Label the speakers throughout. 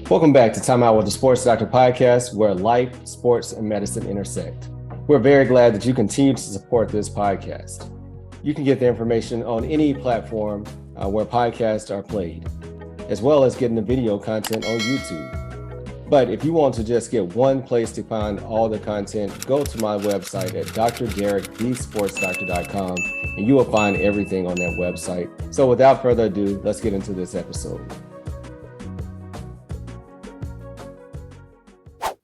Speaker 1: Welcome back to TimeOut with the Sports Doctor podcast, where life, sports, and medicine intersect. We're very glad that you continue to support this podcast. You can get the information on any platform where podcasts are played, as well as getting the video content on YouTube. But if you want to just get one place to find all the content, go to my website at DrDerrick.com, and you will find everything on that website. So without further ado, let's get into this episode.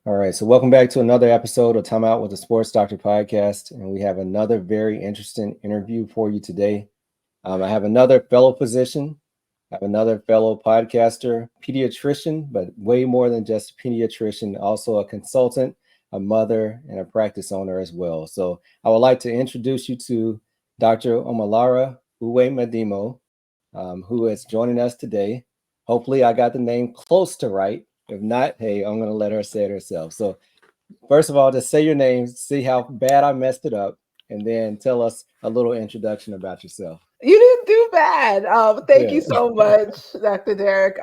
Speaker 1: All right, so welcome back to another episode of Time Out with the Sports Doctor podcast, and we have another very interesting interview for you today. I have another fellow physician, I have another fellow podcaster, pediatrician, but way more than just a pediatrician, also a consultant, a mother, and a practice owner as well. So I would like to introduce you to Dr. Omolara Uwemedimo, who is joining us today. Hopefully I got the name close to right. If not, hey, I'm going to let her say it herself. So first of all, just say your name, see how bad I messed it up, and then tell us a little introduction about yourself.
Speaker 2: You didn't do bad. Thank you so much, Dr. Derrick.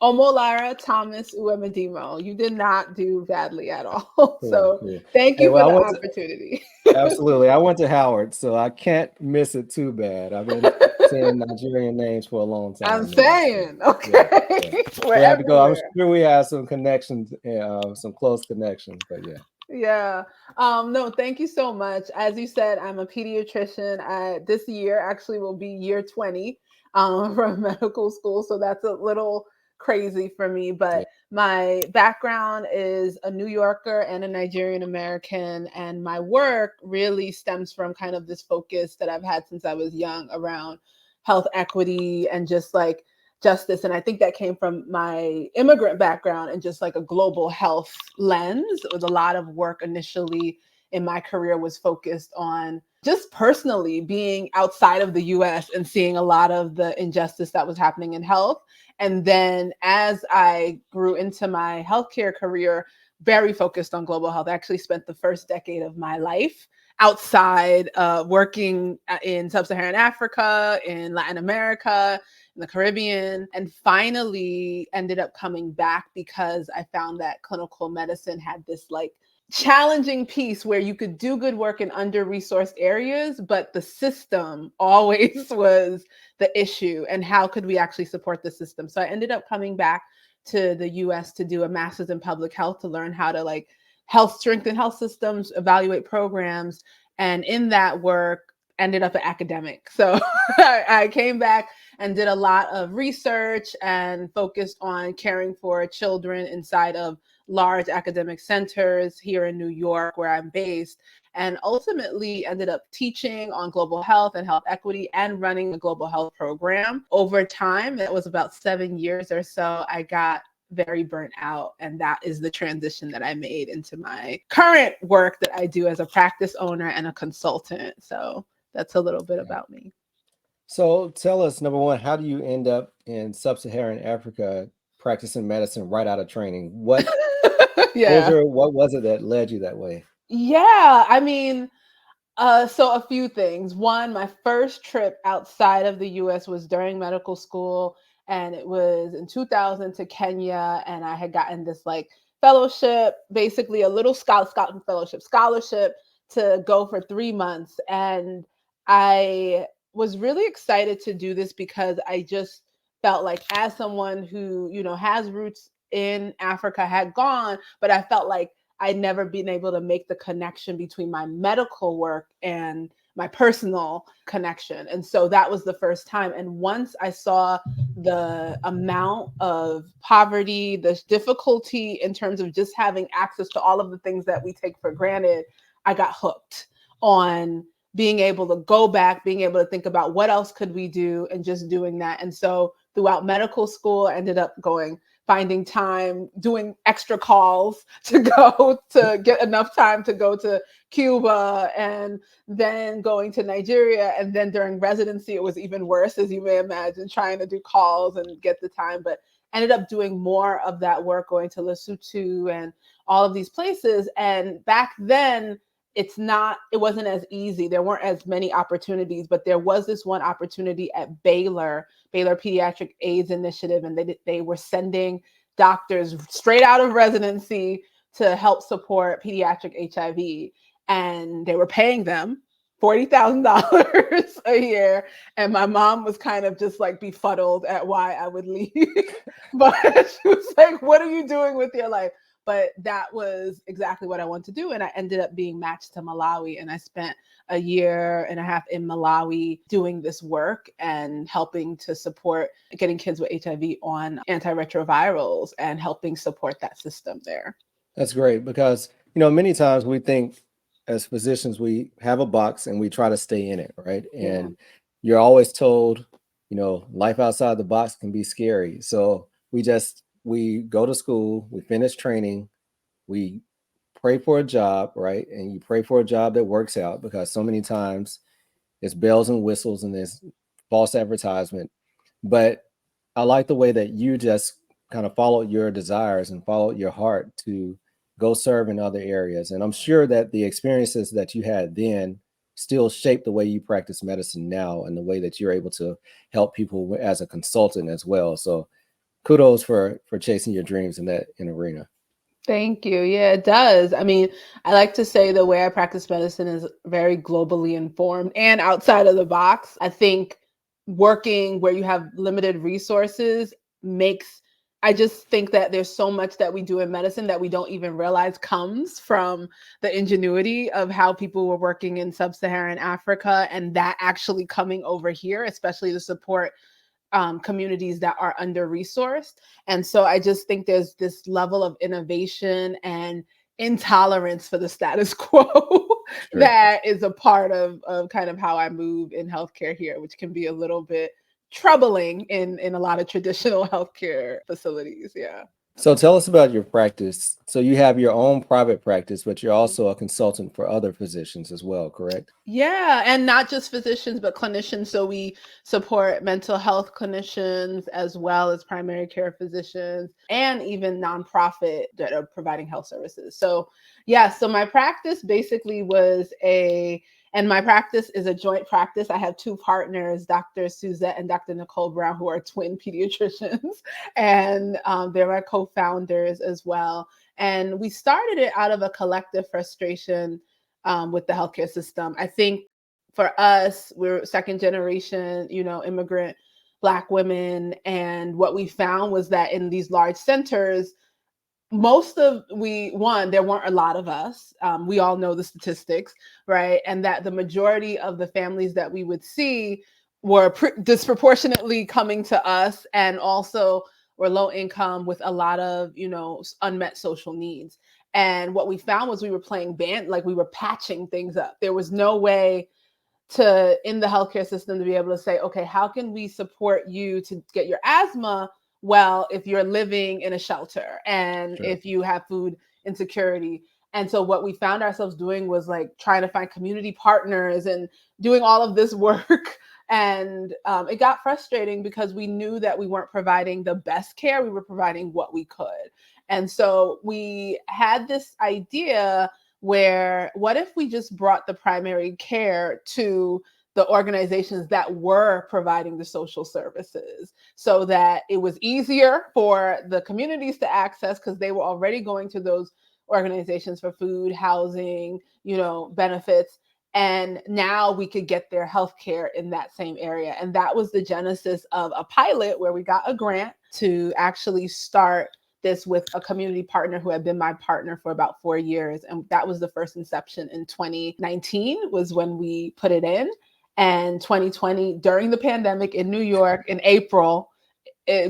Speaker 2: Omolara Thomas Uwemedimo. You did not do badly at all. So thank you for the opportunity.
Speaker 1: Absolutely. I went to Howard, so I can't miss it too bad. I've been saying Nigerian names for a long time.
Speaker 2: I'm saying, okay.
Speaker 1: We have to go. I'm sure we have some connections, some close connections, but yeah.
Speaker 2: Yeah. No, thank you so much. As you said, I'm a pediatrician. This year actually will be year 20 from medical school. So that's a little crazy for me. But my background is a New Yorker and a Nigerian American. And my work really stems from kind of this focus that I've had since I was young around health equity and just like justice. And I think that came from my immigrant background and just like a global health lens. It was a lot of work initially in my career was focused on just personally being outside of the US and seeing a lot of the injustice that was happening in health. And then as I grew into my healthcare career, very focused on global health. I actually spent the first decade of my life outside working in Sub-Saharan Africa, in Latin America, in the Caribbean, and finally ended up coming back because I found that clinical medicine had this like challenging piece where you could do good work in under-resourced areas, but the system always was the issue. And how could we actually support the system? So I ended up coming back to the US to do a master's in public health to learn how to like strengthen health systems, evaluate programs. And in that work, ended up an academic. So I came back and did a lot of research and focused on caring for children inside of large academic centers here in New York, where I'm based, and ultimately ended up teaching on global health and health equity and running a global health program. Over time, it was about 7 years or so, I got very burnt out. And that is the transition that I made into my current work that I do as a practice owner and a consultant. So that's a little bit about me.
Speaker 1: So tell us, number one, how do you end up in Sub-Saharan Africa practicing medicine right out of training? What was it that led you that way?
Speaker 2: Yeah, I mean, so a few things. One, my first trip outside of the US was during medical school, and it was in 2000 to Kenya, and I had gotten this like fellowship, basically a little Scotland fellowship scholarship to go for 3 months. And I was really excited to do this because I just felt like, as someone who, you know, has roots in Africa, had gone, but I felt like I'd never been able to make the connection between my medical work and my personal connection. And so that was the first time. And once I saw the amount of poverty, the difficulty in terms of just having access to all of the things that we take for granted, I got hooked on being able to go back, being able to think about what else could we do, and just doing that. And so throughout medical school, I ended up finding time, doing extra calls to go to get enough time to go to Cuba, and then going to Nigeria. And then during residency, it was even worse, as you may imagine, trying to do calls and get the time, but ended up doing more of that work, going to Lesotho and all of these places. And back then, it wasn't as easy. There weren't as many opportunities, but there was this one opportunity at Baylor Pediatric AIDS Initiative, and they were sending doctors straight out of residency to help support pediatric HIV, and they were paying them $40,000 a year. And my mom was kind of just like befuddled at why I would leave. But she was like, what are you doing with your life? But that was exactly what I wanted to do. And I ended up being matched to Malawi. And I spent a year and a half in Malawi doing this work and helping to support getting kids with HIV on antiretrovirals and helping support that system there.
Speaker 1: That's great, because, many times we think as physicians, we have a box and we try to stay in it, right? And you're always told, life outside the box can be scary. So we go to school, we finish training, we pray for a job, right? And you pray for a job that works out, because so many times it's bells and whistles and there's false advertisement. But I like the way that you just kind of followed your desires and followed your heart to go serve in other areas. And I'm sure that the experiences that you had then still shape the way you practice medicine now and the way that you're able to help people as a consultant as well. So kudos for chasing your dreams in that arena.
Speaker 2: Thank you. Yeah, it does. I mean, I like to say the way I practice medicine is very globally informed and outside of the box. I think working where you have limited resources I just think that there's so much that we do in medicine that we don't even realize comes from the ingenuity of how people were working in Sub-Saharan Africa, and that actually coming over here, especially to support communities that are under-resourced. And so I just think there's this level of innovation and intolerance for the status quo that is a part of kind of how I move in healthcare here, which can be a little bit troubling in a lot of traditional healthcare facilities. Yeah.
Speaker 1: So tell us about your practice. So you have your own private practice, but you're also a consultant for other physicians as well, correct?
Speaker 2: Yeah, and not just physicians, but clinicians. So we support mental health clinicians as well as primary care physicians and even nonprofit that are providing health services. So yeah, so my practice basically and my practice is a joint practice. I have two partners, Dr. Suzette and Dr. Nicole Brown, who are twin pediatricians, and they're my co-founders as well. And we started it out of a collective frustration with the healthcare system. I think for us, we're second generation, immigrant Black women. And what we found was that in these large centers, there weren't a lot of us. We all know the statistics, right? And that the majority of the families that we would see were disproportionately coming to us, and also were low income with a lot of, unmet social needs. And what we found was we were playing we were patching things up. There was no way in the healthcare system to be able to say, okay, how can we support you to get your asthma well if you're living in a shelter and if you have food insecurity? And so what we found ourselves doing was like trying to find community partners and doing all of this work. And it got frustrating because we knew that we weren't providing the best care. We were providing what we could. And so we had this idea where, what if we just brought the primary care to the organizations that were providing the social services, so that it was easier for the communities to access, because they were already going to those organizations for food, housing, benefits. And now we could get their healthcare in that same area. And that was the genesis of a pilot where we got a grant to actually start this with a community partner who had been my partner for about 4 years. And that was the first inception in 2019 was when we put it in. And 2020, during the pandemic in New York in April,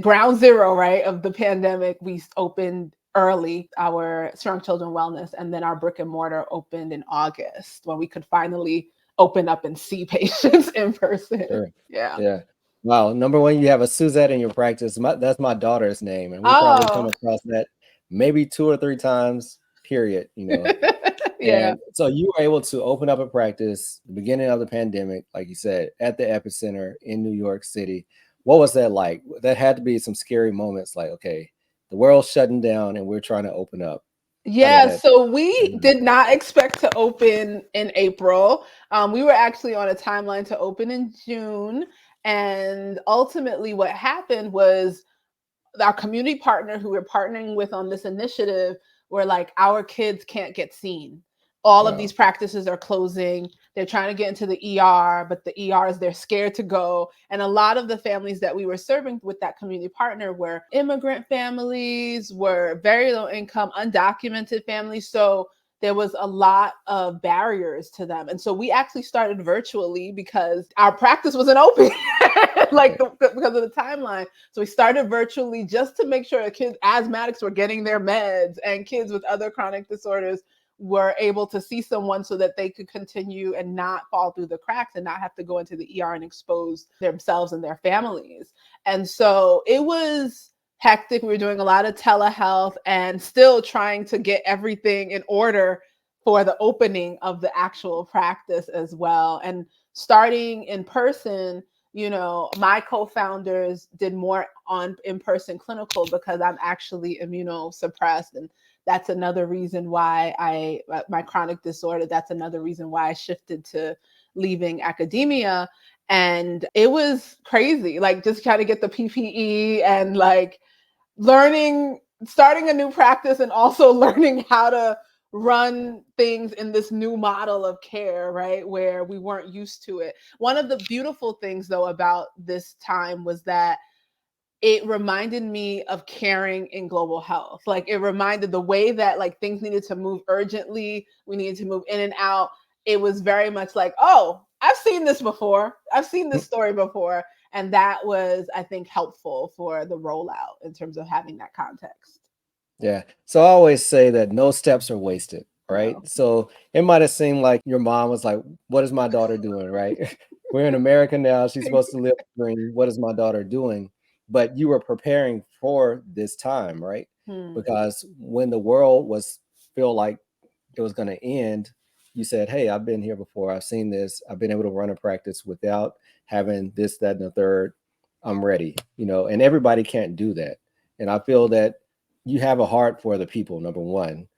Speaker 2: ground zero, right, of the pandemic, we opened early our Strong Children Wellness, and then our brick and mortar opened in August when we could finally open up and see patients in person.
Speaker 1: Sure.
Speaker 2: Yeah.
Speaker 1: Yeah. Wow. Number one, you have a Suzette in your practice. That's my daughter's name, and we probably come across that maybe 2 or 3 times, period.
Speaker 2: Yeah.
Speaker 1: And so you were able to open up a practice the beginning of the pandemic, like you said, at the epicenter in New York City. What was that like? That had to be some scary moments, like, okay, the world's shutting down and we're trying to open up. How did
Speaker 2: Yeah,
Speaker 1: that?
Speaker 2: so we did not expect to open in April. We were actually on a timeline to open in June. And ultimately, what happened was our community partner who we're partnering with on this initiative were like, our kids can't get seen. All of these
Speaker 1: Wow.
Speaker 2: practices are closing. They're trying to get into the ER, but the ERs, they're scared to go. And a lot of the families that we were serving with that community partner were immigrant families, were very low income, undocumented families. So there was a lot of barriers to them. And so we actually started virtually because our practice wasn't open, because of the timeline. So we started virtually just to make sure kids, asthmatics were getting their meds and kids with other chronic disorders were able to see someone so that they could continue and not fall through the cracks and not have to go into the ER and expose themselves and their families. And so it was hectic. We were doing a lot of telehealth and still trying to get everything in order for the opening of the actual practice as well. And starting in person, my co-founders did more on in-person clinical because I'm actually immunosuppressed. And that's another reason why my chronic disorder, that's another reason why I shifted to leaving academia. And it was crazy, like just trying to get the PPE and like starting a new practice and also learning how to run things in this new model of care, right? Where we weren't used to it. One of the beautiful things though about this time was that it reminded me of caring in global health. Like it reminded the way that like things needed to move urgently, we needed to move in and out. It was very much like, oh, I've seen this before. I've seen this story before. And that was, I think, helpful for the rollout in terms of having that context.
Speaker 1: Yeah. So I always say that no steps are wasted, right?
Speaker 2: No.
Speaker 1: So it might have seemed like your mom was like, what is my daughter doing, right? We're in America now. She's supposed to live the dream. What is my daughter doing? But you were preparing for this time, right?
Speaker 2: Hmm.
Speaker 1: Because when the world was feel like it was going to end, you said, hey, I've been here before. I've seen this. I've been able to run a practice without having this, that, and the third. I'm ready, and everybody can't do that. And I feel that you have a heart for the people. Number one,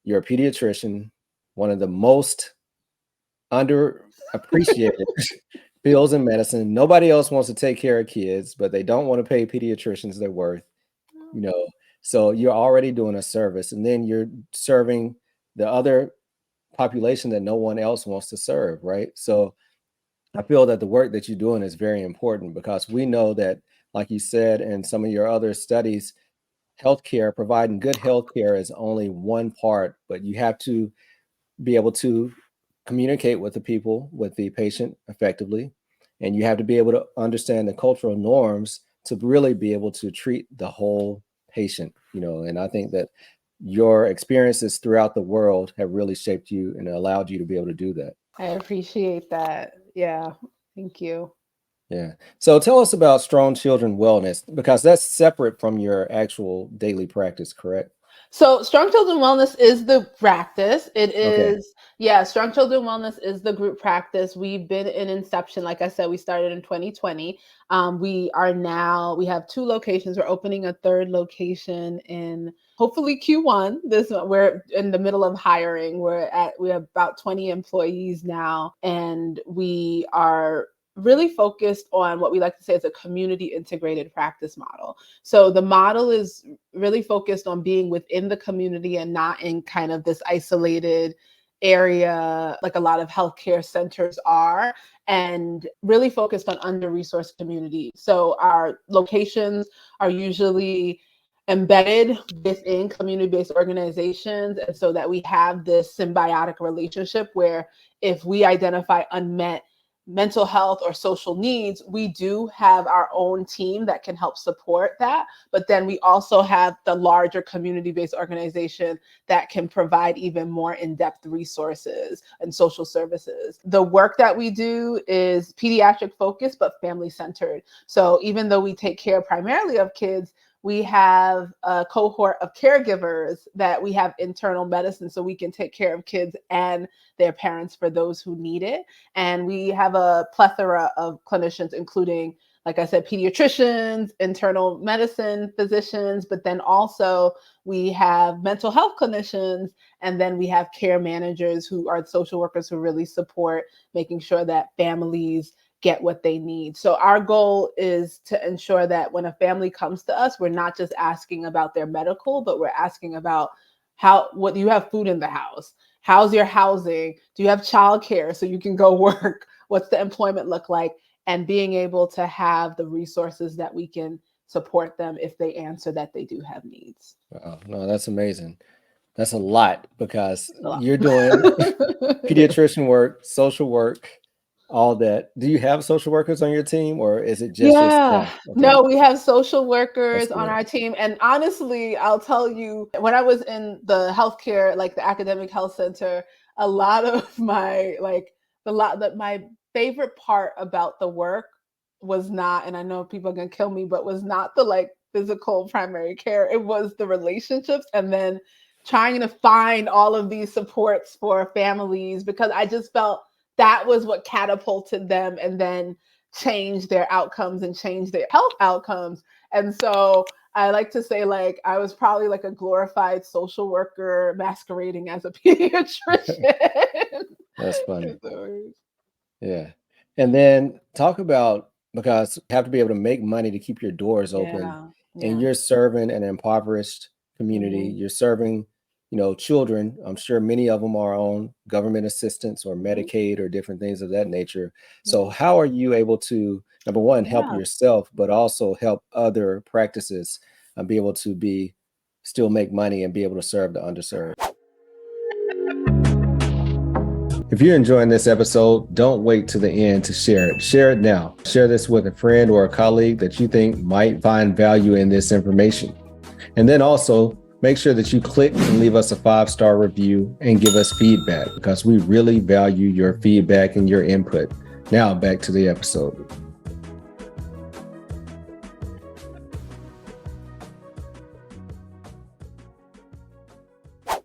Speaker 1: you're a pediatrician, one of the most underappreciated fields in medicine. Nobody else wants to take care of kids, but they don't want to pay pediatricians their worth, you know. So you're already doing a service, and then you're serving the other population that no one else wants to serve, right? So I feel that the work that you're doing is very important because we know that, like you said, in some of your other studies, healthcare, providing good healthcare is only one part, but you have to be able to communicate with the people, with the patient effectively, and you have to be able to understand the cultural norms to really be able to treat the whole patient. And I think that your experiences throughout the world have really shaped you and allowed you to be able to do that.
Speaker 2: I appreciate that. Yeah. Thank you.
Speaker 1: Yeah. So tell us about Strong Children Wellness because that's separate from your actual daily practice, correct?
Speaker 2: So, Strong Children Wellness is the practice. It
Speaker 1: Okay.
Speaker 2: is, yeah, Strong Children Wellness is the group practice. We've been in inception. Like I said, we started in 2020. We have two locations. We're opening a third location in hopefully Q1. We're in the middle of hiring. We have about 20 employees now, and we are really focused on what we like to say is a community integrated practice model. So the model is really focused on being within the community and not in kind of this isolated area like a lot of healthcare centers are, and really focused on under-resourced communities. So our locations are usually embedded within community-based organizations, and so that we have this symbiotic relationship where if we identify unmet mental health or social needs, we do have our own team that can help support that. But then we also have the larger community-based organization that can provide even more in-depth resources and social services. The work that we do is pediatric-focused, but family-centered. So even though we take care primarily of kids, we have a cohort of caregivers that we have internal medicine so we can take care of kids and their parents for those who need it. And we have a plethora of clinicians, including like I said, pediatricians, internal medicine physicians, but then also we have mental health clinicians, and then we have care managers who are social workers who really support making sure that families get what they need. So our goal is to ensure that when a family comes to us, we're not just asking about their medical, but we're asking about what do you have food in the house? How's your housing? Do you have childcare so you can go work? What's the employment look like? And being able to have the resources that we can support them if they answer that they do have needs.
Speaker 1: Wow, no, that's amazing. That's a lot because
Speaker 2: A lot.
Speaker 1: you're doing pediatrician work, social work, all that. Do you have social workers on your team, or is it just your
Speaker 2: Yeah.
Speaker 1: staff? Okay,
Speaker 2: No, we have social
Speaker 1: that's
Speaker 2: workers on
Speaker 1: good.
Speaker 2: our team. And honestly, I'll tell you, when I was in the healthcare, like the academic health center, a lot of my my favorite part about the work was not, and I know people are gonna kill me, but was not the like physical primary care. It was the relationships and then trying to find all of these supports for families because I just felt that was what catapulted them and then change their outcomes and change their health outcomes. And so I like to say, like, I was probably like a glorified social worker masquerading as a pediatrician.
Speaker 1: That's funny.
Speaker 2: So,
Speaker 1: Yeah. And then talk about, because you have to be able to make money to keep your doors open,
Speaker 2: yeah,
Speaker 1: and
Speaker 2: yeah.
Speaker 1: you're serving an impoverished community.
Speaker 2: Mhm,
Speaker 1: You're serving, children. I'm sure many of them are on government assistance or
Speaker 2: mhm,
Speaker 1: Medicaid or different things of that nature. So
Speaker 2: yeah,
Speaker 1: how are you able to, number one, help
Speaker 2: yeah.
Speaker 1: yourself, but also help other practices be able to still make money and be able to serve the underserved? If you're enjoying this episode, don't wait to the end to share it. Share it now. Share this with a friend or a colleague that you think might find value in this information. And then also make sure that you click and leave us a 5-star review and give us feedback because we really value your feedback and your input. Now back to the episode.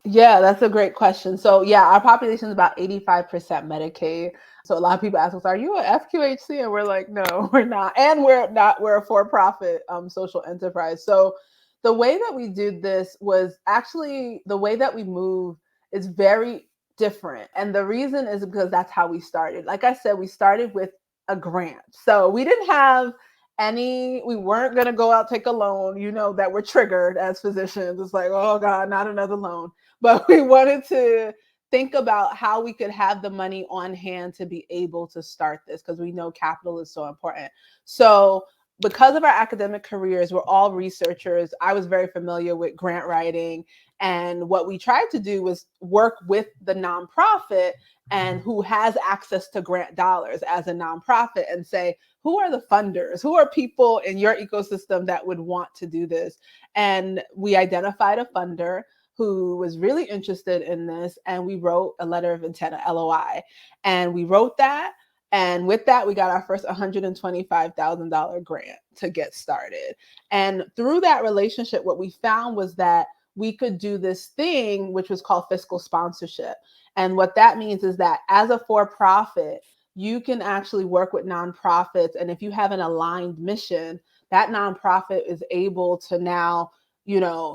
Speaker 2: Yeah, that's a great question. So yeah, our population is about 85% Medicaid. So a lot of people ask us, are you an FQHC? And we're like, no, we're not. And we're a for-profit social enterprise. So the way that we did this was actually the way that we move is very different. And the reason is because that's how we started. Like I said, we started with a grant. So we didn't have we weren't going to go out, take a loan, that we're triggered as physicians. It's like, oh God, not another loan. But we wanted to think about how we could have the money on hand to be able to start this because we know capital is so important. So because of our academic careers, we're all researchers. I was very familiar with grant writing. And what we tried to do was work with the nonprofit and who has access to grant dollars as a nonprofit and say, who are the funders? Who are people in your ecosystem that would want to do this? And we identified a funder who was really interested in this. And we wrote a letter of intent, a LOI. And we wrote that. And with that, we got our first $125,000 grant to get started. And through that relationship, what we found was that we could do this thing, which was called fiscal sponsorship. And what that means is that as a for-profit, you can actually work with nonprofits. And if you have an aligned mission, that nonprofit is able to now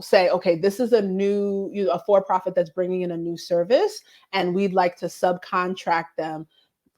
Speaker 2: say, okay, this is a for-profit that's bringing in a new service, and we'd like to subcontract them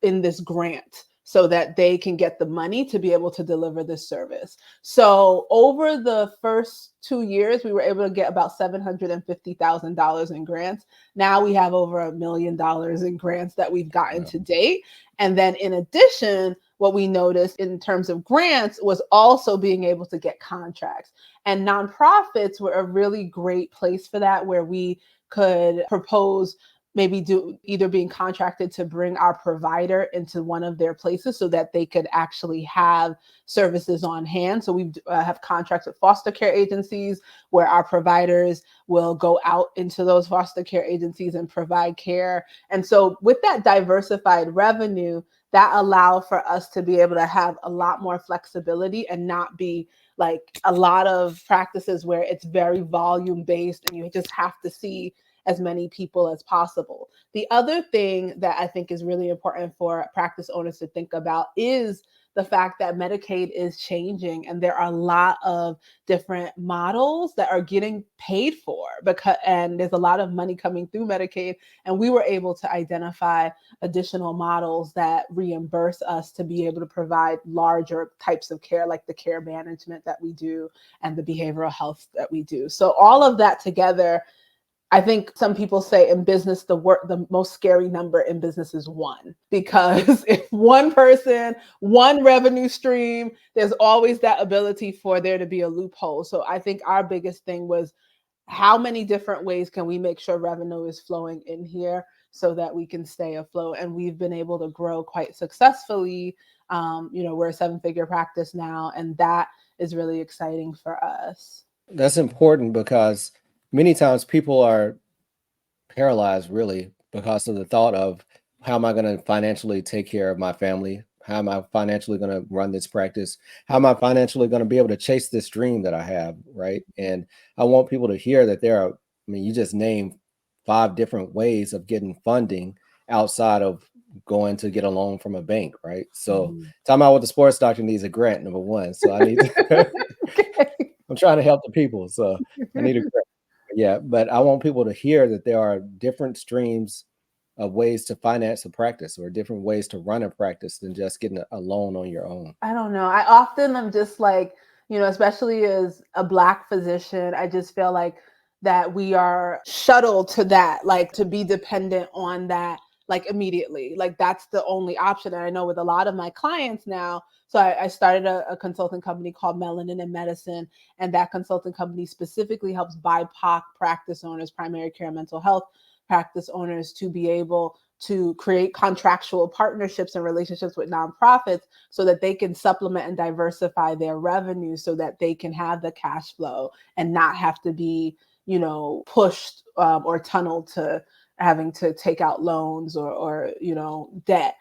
Speaker 2: in this grant so that they can get the money to be able to deliver this service. So over the first 2 years, we were able to get about $750,000 in grants. Now we have over $1 million in grants that we've gotten
Speaker 1: Wow.
Speaker 2: to date. And then in addition, what we noticed in terms of grants was also being able to get contracts. And nonprofits were a really great place for that, where we could propose maybe do either being contracted to bring our provider into one of their places so that they could actually have services on hand. So we have contracts with foster care agencies where our providers will go out into those foster care agencies and provide care. And so with that diversified revenue, that allowed for us to be able to have a lot more flexibility and not be like a lot of practices where it's very volume based and you just have to see as many people as possible. The other thing that I think is really important for practice owners to think about is the fact that Medicaid is changing and there are a lot of different models that are getting paid for, and there's a lot of money coming through Medicaid, and we were able to identify additional models that reimburse us to be able to provide larger types of care, like the care management that we do and the behavioral health that we do. So all of that together, I think some people say in business, the most scary number in business is one, because if one person, one revenue stream, there's always that ability for there to be a loophole. So I think our biggest thing was, how many different ways can we make sure revenue is flowing in here so that we can stay afloat? And we've been able to grow quite successfully. We're a 7-figure practice now, and that is really exciting for us.
Speaker 1: That's important because many times people are paralyzed really because of the thought of, how am I going to financially take care of my family? How am I financially going to run this practice? How am I financially going to be able to chase this dream that I have, right? And I want people to hear that there are, I mean, you just named 5 different ways of getting funding outside of going to get a loan from a bank, right? So Time Out with the Sports Doctor needs a grant, number one. So I need to,
Speaker 2: Okay.
Speaker 1: I'm trying to help the people, so I need a grant. Yeah, but I want people to hear that there are different streams of ways to finance a practice, or different ways to run a practice than just getting a loan on your own.
Speaker 2: I don't know. I often am just like, especially as a Black physician, I just feel like that we are shuttled to that, like to be dependent on that, like immediately. Like that's the only option. And I know with a lot of my clients now, so I started a consulting company called Melanin in Medicine, and that consulting company specifically helps BIPOC practice owners, primary care mental health practice owners, to be able to create contractual partnerships and relationships with nonprofits so that they can supplement and diversify their revenue so that they can have the cash flow and not have to be, pushed or tunneled to having to take out loans or debt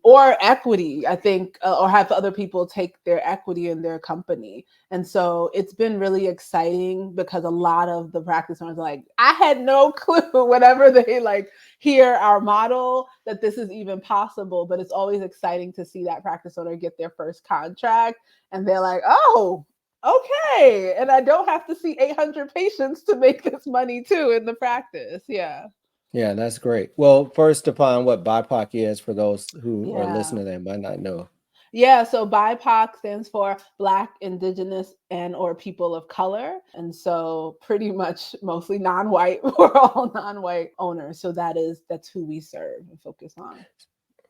Speaker 2: or equity, I think, or have other people take their equity in their company. And so it's been really exciting because a lot of the practice owners are like, I had no clue whenever they like hear our model that this is even possible. But it's always exciting to see that practice owner get their first contract and they're like, oh, okay. And I don't have to see 800 patients to make this money too in the practice. Yeah.
Speaker 1: Yeah, that's great. Well, first define what BIPOC is for those who are
Speaker 2: Yeah.
Speaker 1: listening that might not know.
Speaker 2: Yeah, so BIPOC stands for Black, Indigenous, and or people of color. And so pretty much mostly non-white. We're all non-white owners. So that's who we serve and focus on.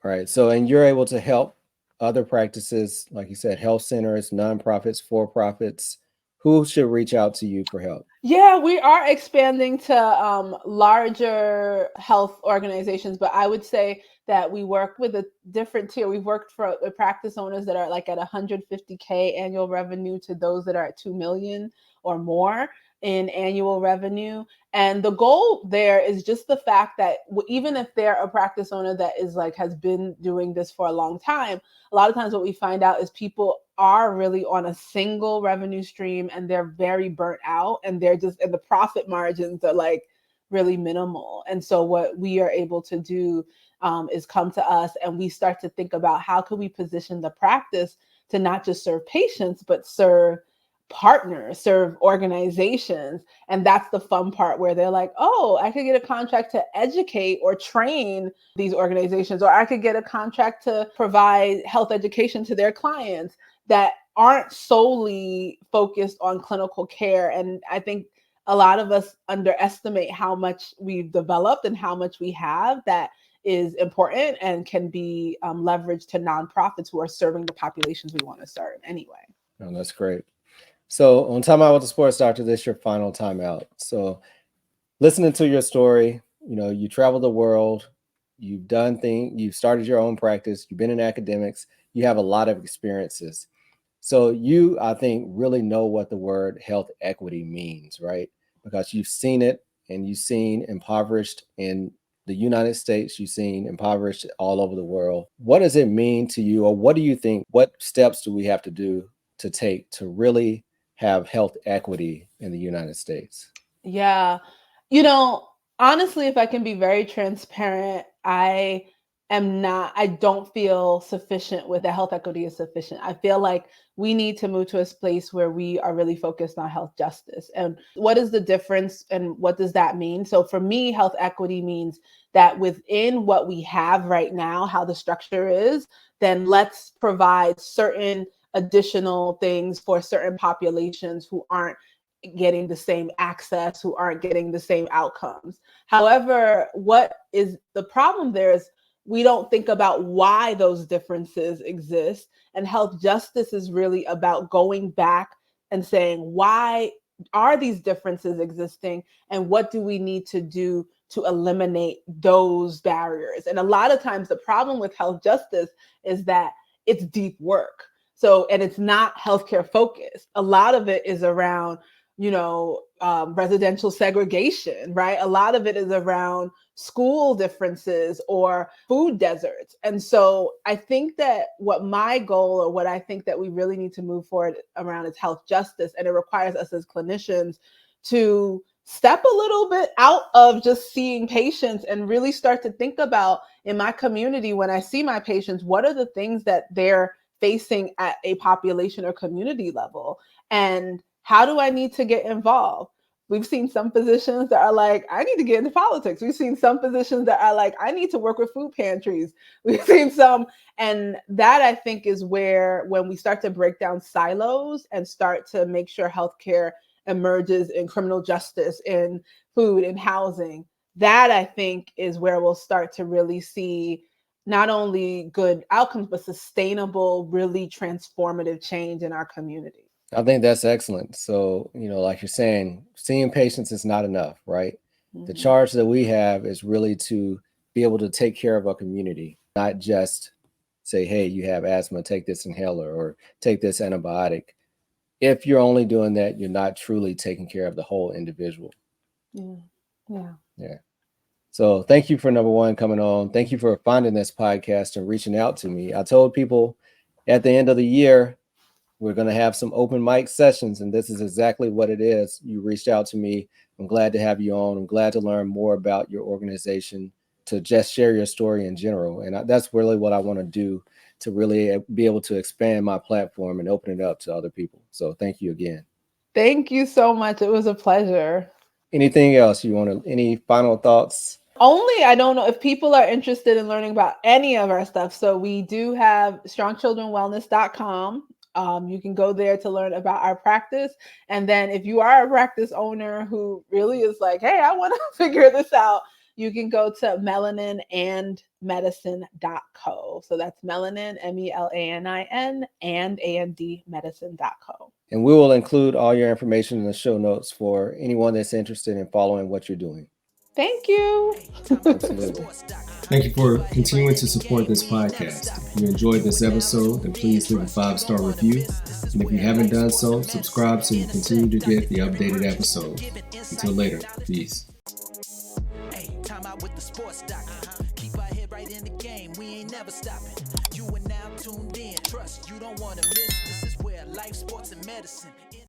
Speaker 1: Right. So, and you're able to help other practices, like you said, health centers, nonprofits, for-profits. Who should reach out to you for help?
Speaker 2: Yeah, we are expanding to larger health organizations, but I would say that we work with a different tier. We've worked for practice owners that are like at 150K annual revenue to those that are at 2 million or more in annual revenue. And the goal there is just the fact that even if they're a practice owner that is like has been doing this for a long time, a lot of times what we find out is people are really on a single revenue stream and they're very burnt out and and the profit margins are like really minimal. And so what we are able to do is come to us and we start to think about how can we position the practice to not just serve patients, but serve partners, serve organizations. And that's the fun part where they're like, oh, I could get a contract to educate or train these organizations, or I could get a contract to provide health education to their clients that aren't solely focused on clinical care. And I think a lot of us underestimate how much we've developed and how much we have that is important and can be leveraged to nonprofits who are serving the populations we want to serve anyway.
Speaker 1: Oh, that's great. So on Time Out with the Sports Doctor, this is your final timeout. So listening to your story, you travel the world, you've done things, you've started your own practice, you've been in academics, you have a lot of experiences. So you, I think, really know what the word health equity means, right? Because you've seen it, and you've seen impoverished in the United States, you've seen impoverished all over the world. What does it mean to you, or what do you think, what steps do we have to do to take to really have health equity in the United States?
Speaker 2: Yeah. Honestly, if I can be very transparent, I I don't feel sufficient with the health equity is sufficient. I feel like we need to move to a place where we are really focused on health justice. And what is the difference and what does that mean? So for me, health equity means that within what we have right now, how the structure is, then let's provide certain additional things for certain populations who aren't getting the same access, who aren't getting the same outcomes. However, what is the problem there is we don't think about why those differences exist. And health justice is really about going back and saying, why are these differences existing? And what do we need to do to eliminate those barriers? And a lot of times the problem with health justice is that it's deep work. So, and it's not healthcare focused. A lot of it is around, residential segregation, right? A lot of it is around school differences or food deserts. And so I think that what my goal, or what I think that we really need to move forward around, is health justice. And it requires us as clinicians to step a little bit out of just seeing patients and really start to think about, in my community, when I see my patients, what are the things that they're facing at a population or community level? And how do I need to get involved? We've seen some physicians that are like, I need to get into politics. We've seen some physicians that are like, I need to work with food pantries. We've seen some, and that I think is where, when we start to break down silos and start to make sure healthcare emerges in criminal justice, in food, in housing, that I think is where we'll start to really see not only good outcomes, but sustainable, really transformative change in our community.
Speaker 1: I think that's excellent. So, like you're saying, seeing patients is not enough, right? The charge that we have is really to be able to take care of our community, not just say, hey, you have asthma, take this inhaler or take this antibiotic. If you're only doing that, you're not truly taking care of the whole individual.
Speaker 2: Yeah.
Speaker 1: So thank you for, number one, coming on. Thank you for finding this podcast and reaching out to me. I told people at the end of the year, we're going to have some open mic sessions, and this is exactly what it is. You reached out to me. I'm glad to have you on. I'm glad to learn more about your organization, to just share your story in general. And that's really what I want to do, to really be able to expand my platform and open it up to other people. So thank you again.
Speaker 2: Thank you so much. It was a pleasure.
Speaker 1: Anything else any final thoughts?
Speaker 2: Only, I don't know if people are interested in learning about any of our stuff. So we do have strongchildrenwellness.com. You can go there to learn about our practice. And then if you are a practice owner who really is like, hey, I want to figure this out, you can go to melaninandmedicine.co. So that's melanin, MELANIN, and AND medicine.co.
Speaker 1: And we will include all your information in the show notes for anyone that's interested in following what you're doing.
Speaker 2: Thank you.
Speaker 1: Absolutely. Thank you for continuing to support this podcast. If you enjoyed this episode, then please leave a 5-star review. And if you haven't done so, subscribe so you continue to get the updated episodes. Until later, peace. TimeOut with the SportsDr. Keep our head right in the game. We ain't never stopping. You are now tuned in. Trust, you don't want to miss. This is where life, sports, and medicine